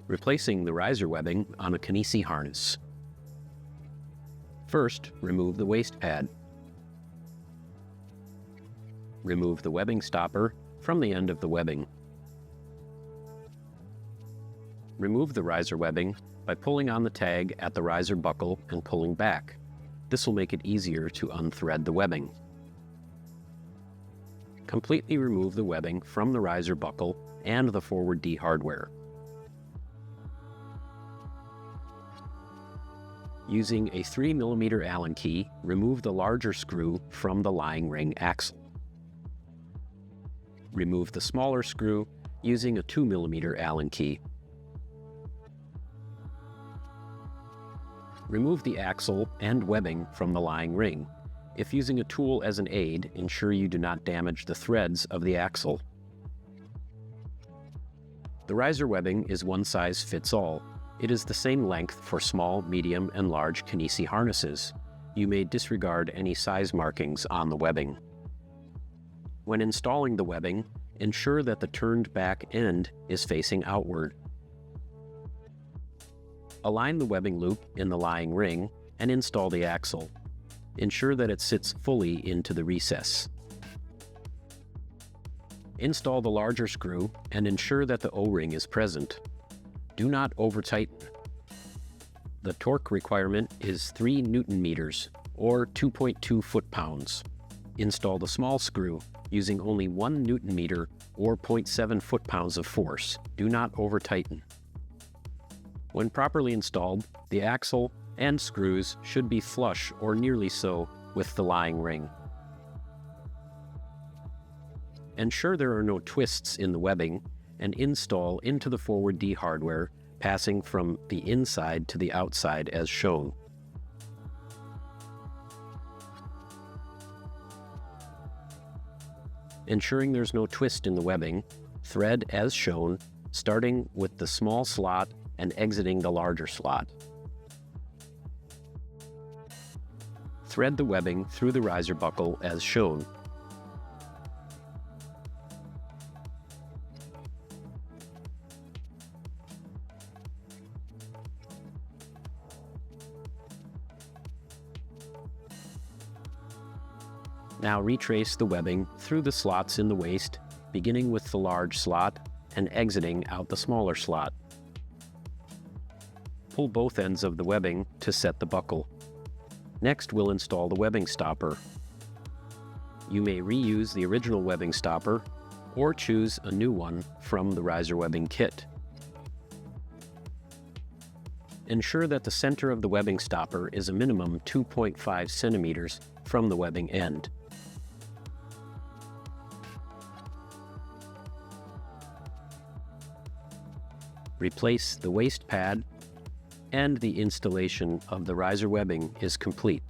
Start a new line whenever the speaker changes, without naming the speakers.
replacing the riser webbing on a Kinisi harness. First, remove the waist pad. Remove the webbing stopper from the end of the webbing. Remove the riser webbing by pulling on the tag at the riser buckle and pulling back. This will make it easier to unthread the webbing. Completely remove the webbing from the riser buckle and the forward D hardware. Using a 3mm Allen key, remove the larger screw from the lying ring axle. Remove the smaller screw using a 2mm Allen key. Remove the axle and webbing from the lying ring. If using a tool as an aid, ensure you do not damage the threads of the axle. The riser webbing is one size fits all. It is the same length for small, medium, and large Kinisi harnesses. You may disregard any size markings on the webbing. When installing the webbing, ensure that the turned back end is facing outward. Align the webbing loop in the lying ring and install the axle. Ensure that it sits fully into the recess. Install the larger screw and ensure that the O-ring is present. Do not over-tighten. The torque requirement is 3 Newton-meters, or 2.2 foot-pounds. Install the small screw using only 1 Newton-meter, or 0.7 foot-pounds of force. Do not over-tighten. When properly installed, the axle and screws should be flush or nearly so with the lying ring. Ensure there are no twists in the webbing and install into the forward D hardware, passing from the inside to the outside as shown. Ensuring there's no twist in the webbing, thread as shown, starting with the small slot and exiting the larger slot. Thread the webbing through the riser buckle as shown. Now retrace the webbing through the slots in the waist, beginning with the large slot and exiting out the smaller slot. Pull both ends of the webbing to set the buckle. Next, we'll install the webbing stopper. You may reuse the original webbing stopper or choose a new one from the riser webbing kit. Ensure that the center of the webbing stopper is a minimum 2.5 centimeters from the webbing end. Replace the waist pad and the installation of the riser webbing is complete.